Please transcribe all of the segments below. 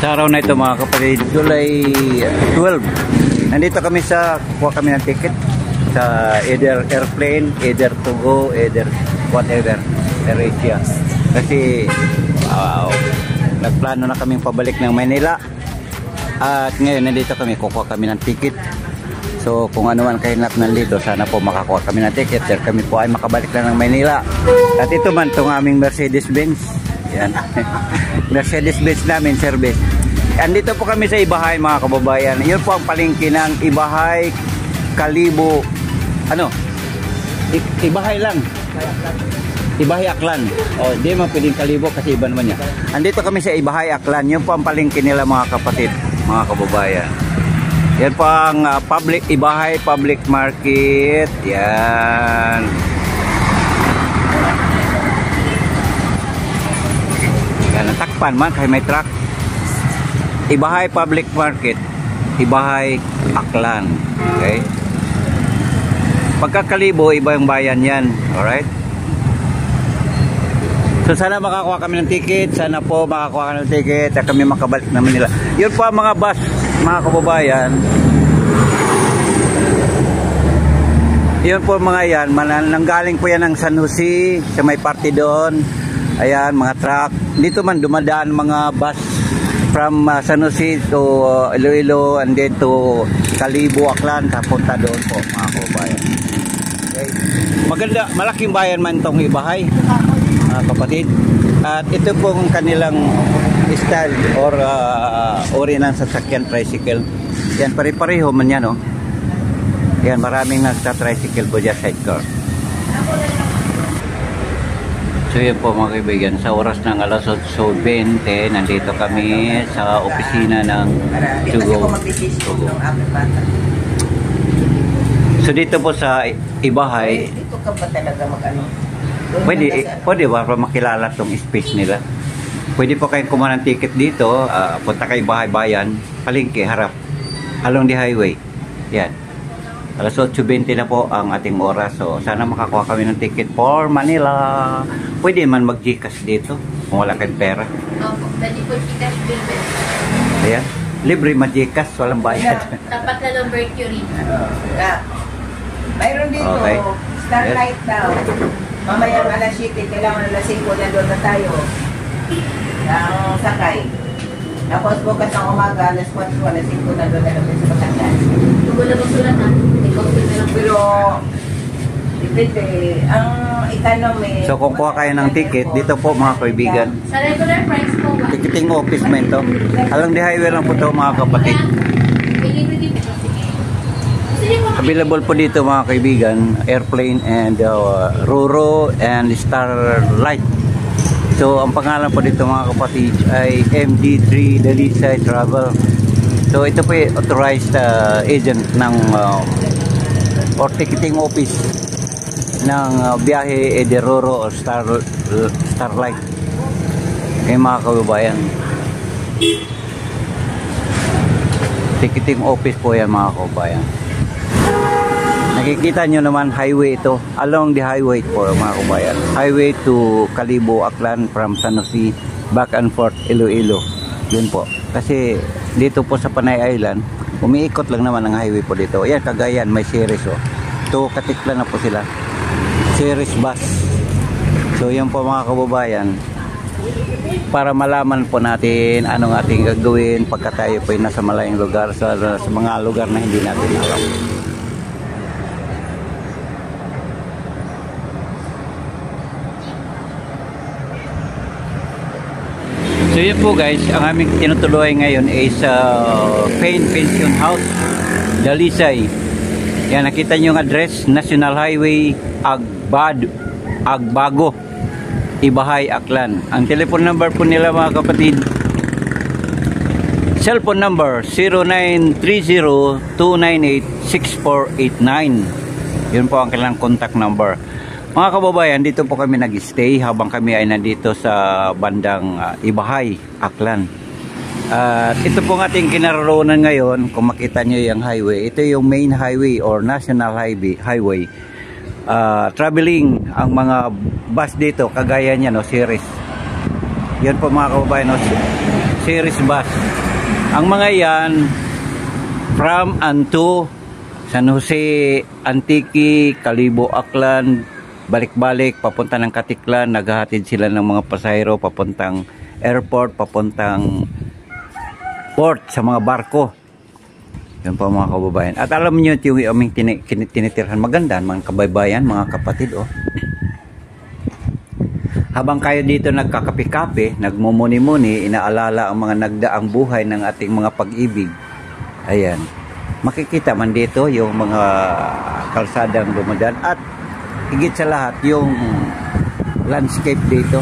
Sa araw na ito mga kapatid, July 12, nandito kami kuha kami ng ticket sa either airplane, either to go, either whatever, AirAsia. Kasi nagplano na kaming pabalik ng Manila at ngayon nandito kami, kukuha kami ng ticket. So kung ano man kayo nandito, sana po makakuha kami ng ticket sir, kami po ay makabalik na ng Manila. At ito man itong aming Mercedes-Benz, yan. Mercedes-Benz namin service. Andito po kami sa Ibahay mga kababayan. Yun po ang palengke ng Ibahay, Kalibo, Ibahay lang, Ibahay Aklan. O di man pwedeng Kalibo kasi iba naman yan. Andito kami sa Ibahay Aklan. Yun po ang palengke nila mga kapatid, mga kababayan. Yan po ang Ibahay Public Market. Yan. Yan, natakpan man kay may truck. Ibahay Public Market, Ibahay Aklan. Okay? Pagkakalibo, iba yung bayan yan. Alright? So sana makakuha kami ng ticket. Sana po makakuha kami ng ticket at kami makabalik naman nila. Yun po ang mga bus, mga kababayan. Yun po mga yan. Nanggaling po yan ng San Jose, sa may party doon. Ayan, mga truck. Dito man dumadaan mga bus from San Jose to Iloilo and then to Kalibo, Aklan, kapunta doon po mga kababayan. Okay. Maganda, malaking bayan man itong Ibahay mga kapatid. At ito pong kanilang style or uri ng sasakyan tricycle. Yan, pare-pareho man yan, oh. Yan, maraming nagsa-tricycle po dyan sidecar. So yun po mga kaibigan, sa oras ng alas 8:20, nandito kami sa opisina ng Tugo. So dito po sa Ibahay, dito ka ba talaga mag-ano? pwede ba para makilala itong space nila? Pwede po kayong kumuha ng ticket dito, punta kay Ibahay Bayan, palengke, harap, along the highway. Yan. Alas 8:20 na po ang ating oras. So sana makakuha kami ng ticket for Manila. Pwede man mag-Gcash dito kung wala kayong pera. Opo, pwede po Gcash bill. Ayan, libre mag-Gcash, walang bayad. Tapat na ng Mercury. Mayroon dito, okay. Starlight daw. Mamayang alas 7, kailangan alas 5 na doon na tayo. Ang sakay. Tapos bukas ng umaga, alas 4, alas 5 na doon na kami sa Batangas. Tugo na magsulat ha? Ikaw na lang. Pero, depende. Ang economy... So kung kuha kayo ng ticket, dito po mga kaibigan. Sa regular price po ba? Ticketing office man to. Along the highway lang po to mga kapatid. Available po dito mga kaibigan, airplane and Roro and Starlight. So ang pangalan po dito mga kapatid ay MD3 Dalisay Travel. So ito po yung authorized agent ng or ticketing office ng biyahe Roro o Starlight. Kaya mga kababayan, ticketing office po yan mga kababayan. Nakikita nyo naman highway ito, along the highway po mga kabayan. Highway to Kalibo, Aklan from San Jose, back and forth Iloilo. Yun po. Kasi dito po sa Panay Island, umiikot lang naman ang highway po dito. Ayan, Cagayan, may series oh. To Katikla na po sila. Series bus. So yan po mga kababayan, para malaman po natin anong ating gagawin pagka tayo po ay nasa malayong lugar, sa mga lugar na hindi natin alam. So yun po guys, ang aming tinutuloy ngayon is Pain Pension House, Dalisay. Yan, nakita nyo yung address, National Highway Agbago, Ibahay, Aklan. Ang telephone number po nila mga kapatid, cellphone number 0930-298-6489. Yun po ang kailangang contact number. Mga kababayan, dito po kami nag-stay habang kami ay nandito sa bandang Ibahay, Aklan. Ito po ang ating kinaroroonan ngayon. Kung makita nyo yung highway, ito yung main highway or national highway. Traveling ang mga bus dito, kagaya niya, no, series. Yan po mga kababayan, no? Series bus. Ang mga yan, from and to San Jose, Antique, Kalibo, Aklan, balik-balik, papunta ng Katiklan, naghahatid sila ng mga pasahero, papuntang airport, papuntang port sa mga barko. Yan po mga kababayan. At alam niyo yung aming tinitirhan, maganda, mga kabaybayan, mga kapatid, oh. Habang kayo dito nagkakape-kape, nagmumuni-muni, inaalala ang mga nagdaang buhay ng ating mga pag-ibig. Ayan. Makikita man dito yung mga kalsadang dumadaan at higit sa lahat yung landscape dito.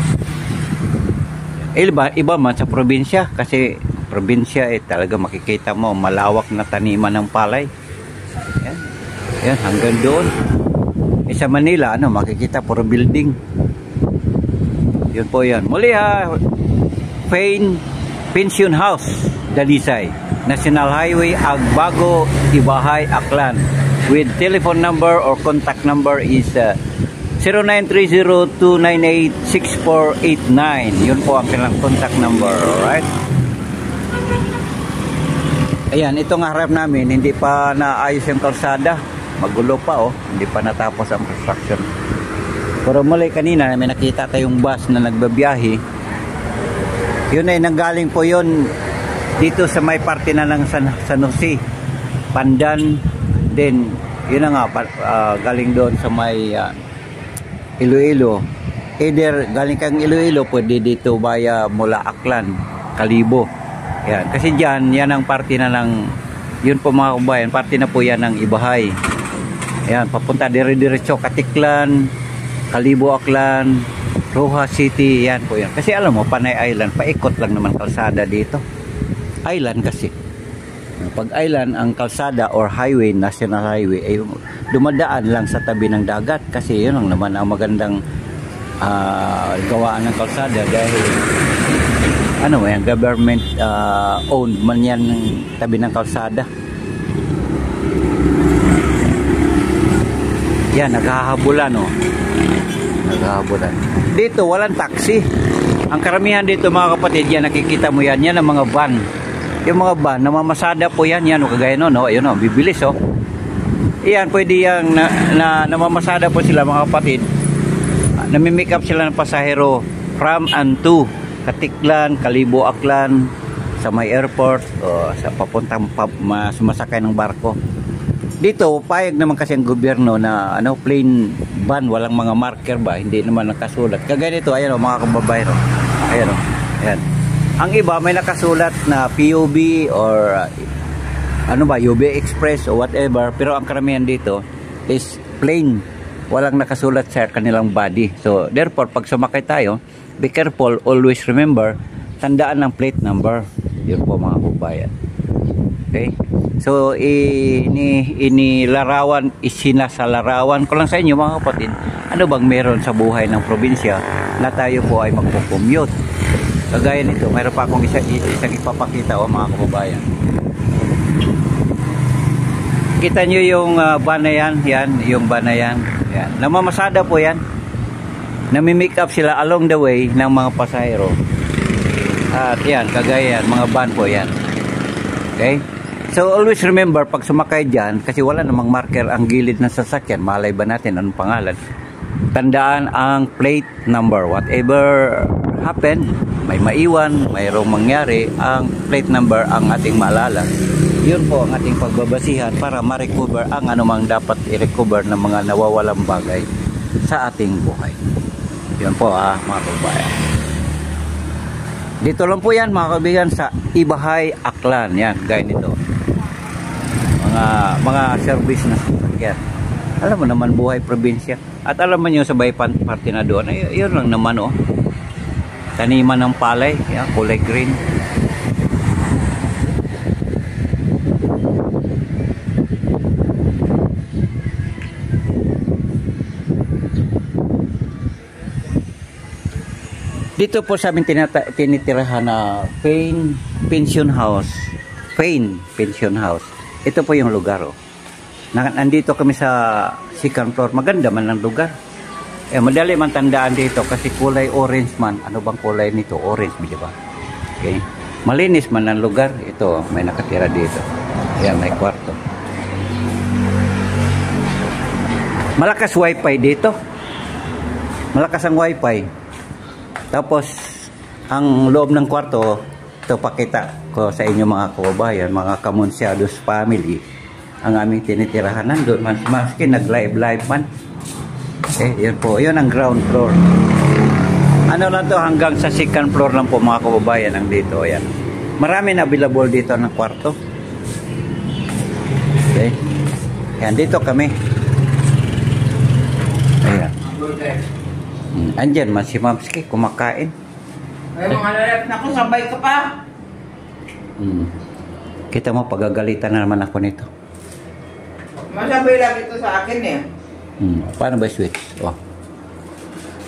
Iba man sa probinsya kasi probinsya talaga makikita mo malawak na taniman ng palay. Ayan. Ayan, hanggang doon. Sa Manila, makikita puro building. Yun po yan. Muli Pension House, Dalisay, National Highway, Agbago, Ibahay, Aklan. With telephone number or contact number is 0930-298-6489. Yun po ang kanilang contact number. Alright? Ayan, itong harap namin, hindi pa naayos yung kalsada. Magulo pa, oh. Hindi pa natapos ang construction. Pero muli kanina may nakita tayong bus na nagbabiyahe. Yun ay nanggaling po yun dito sa may parte na ng San Jose, Pandan. Then yun na nga galing doon sa may Iloilo. Either galing kang Iloilo, pwede dito via mula Aklan, Kalibo. Yan. Kasi dyan, yan ang parte na ng, yun po mga kabayan, parte na po yan ng Ibahay. Yan, papunta dire-diretso Katiklan, Kalibo, Aklan, Rojas City, yan po yan. Kasi alam mo, Panay Island, paikot lang naman kalsada dito. Island kasi. Pag island, ang kalsada or highway, national highway, ay dumadaan lang sa tabi ng dagat. Kasi yun lang naman ang magandang gawaan ng kalsada dahil yan, government owned man yan ng tabi ng kalsada. Yan, naghahabulan, oh. Naghahabulan. Dito, walang taxi. Ang karamihan dito, mga kapatid, yan, nakikita mo yan. Yan ang mga van. Yung mga van, namamasada po yan. Yan, kagaya nun, oh. Ayun, oh, bibilis, oh. Yan, pwede yan, namamasada po sila, mga kapatid. Namimake up sila ng pasahero from and to Katiklan, Kalibo, Aklan, sa may airport, o sa papuntang sumasakay ng barko. Dito, payag naman kasi ang gobyerno na plain van, walang mga marker ba, hindi naman nakasulat. Kagaya nito, ayan o, mga kababayan. Ayan o, ayan. Ang iba may nakasulat na POB or UB Express o whatever, pero ang karamihan dito is plain, walang nakasulat sa kanilang body. So, therefore, pag sumakay tayo, be careful, always remember, tandaan ng plate number. Yun po mga kababayan. Okay? So, isinasalarawan ko lang sa inyo mga kapatid, ano bang meron sa buhay ng probinsya na tayo po ay magpo-commute. Kagaya nito, mayroon pa akong isang ipapakita mga kababayan. Kita nyo yung van na yan, yung van na yan. Namamasada po yan. Nami-make up sila along the way ng mga pasahero. At yan, kagaya yan, mga van po yan. Okay? So always remember, pag sumakay dyan, kasi wala namang marker ang gilid ng sasakyan, malay ba natin anong pangalan? Tandaan ang plate number. Whatever happen, may maiwan, mayroong mangyari, ang plate number ang ating maalala. Yun po ang ating pagbabasihan para ma-recover ang anumang dapat i-recover ng mga nawawalang bagay sa ating buhay. Yun po mga kababayan. Dito lang po yan mga kaibigan sa Ibahay, Aklan. Yan, gaya nito. Mga service na sasakyan. Alam mo naman buhay probinsya. At alam mo nyo sa Baypan parte na doon, yun lang naman taniman ng palay, yan, kulay green. Dito po sa aming tinitirahan na Pension House. Pension House. Ito po yung lugar. Nandito kami sa second floor. Maganda man ang lugar. Madali man tandaan dito kasi kulay orange man. Ano bang kulay nito? Orange, di ba? Okay. Malinis man ang lugar. Ito, may nakatira dito. Ayan, may kwarto. Malakas wifi dito. Malakas ang wifi. Tapos, ang loob ng kwarto, ito pakita ko sa inyo mga kababayan, mga Kamunsyados family, ang aming tinitirahan. Nandun man, maski nag-live man. Okay, yun po. Yun ang ground floor. Ano lang to, hanggang sa second floor lang po mga kababayan ang dito. Ayan. Marami na available dito ng kwarto. Okay. Ayan, dito kami. Ayan. Andyan man si Mamski kumakain. Ay, mga lalap na ko, sabay ka pa. Kita mo, pagagalitan na naman ako nito. Masabay lang ito sa akin eh. Paano ba switch? Oh.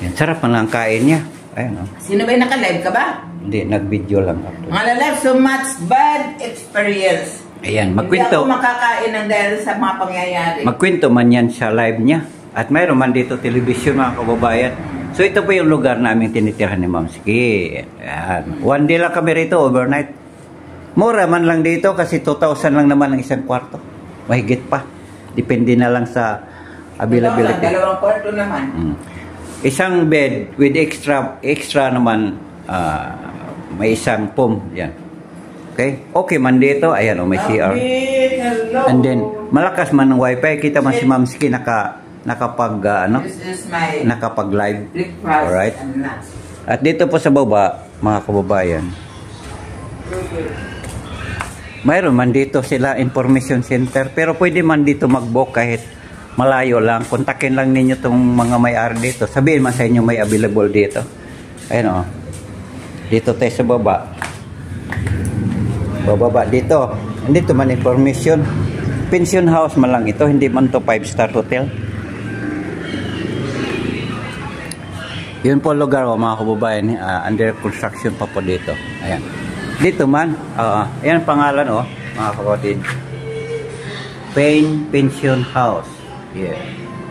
Yan, sarap man ang kain niya. Ayan, oh. Sino ba yung naka-live ka ba? Hindi, nag-video lang ako. Mga lalap, so much bad experience. Ayan, Hindi magkwento. ako makakain ng dahil sa mga pangyayari. Magkwento man yan sa live niya. At mayroon man dito television mga kababayan. So ito po yung lugar namin tinitirhan ni Ma'am Siki. Ayan. One day lang kami rito, overnight. Mura man lang dito kasi 2,000 lang naman ang isang kwarto. Mahigit pa. Depende na lang sa availability. Dalawang kwarto naman. Isang bed with extra naman, may isang pum. Yan. Okay? Okay man dito. Ayan, may CR. Hello. And then, malakas man ng wifi. Kita man si Ma'am Siki This is my nakapag-live. breakfast. Alright. And lunch. At dito po sa baba, mga kababayan, mayroon man dito sila information center. Pero pwede man dito mag-book kahit malayo lang. Kontakin lang ninyo itong mga may-ari dito. Sabihin man sa inyo may available dito. Ayun o. Dito tayo sa baba. Bababa dito. Dito man information. Pension house man lang ito. Hindi man to 5-star hotel. Yun po lugar o mga kababayan. Under construction pa po dito. Ayan. Dito man. Ayan pangalan o. Mga kapatid. Pension house. Yeah.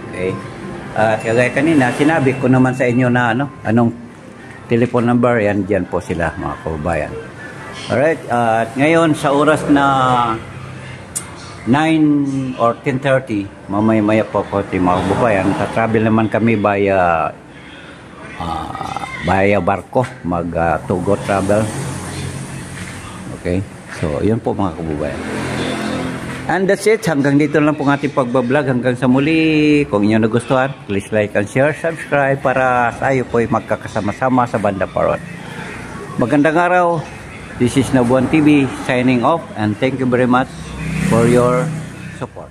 Okay. Kagaya kanina, sinabi ko naman sa inyo na anong telephone number. Yan, dyan po sila mga kababayan. Alright. At ngayon sa oras na 9 or 10:30, mamaya po po mga kababayan. Travel naman kami via barko. Mag-Tugo travel. Okay. So, yun po mga kababayan. And that's it. Hanggang dito lang po ang ating pagbablog. Hanggang sa muli. Kung inyo nagustuhan, please like and share, subscribe para tayo po ay magkakasama-sama sa Banda Parot. Magandang araw. This is Nabuan TV signing off and thank you very much for your support.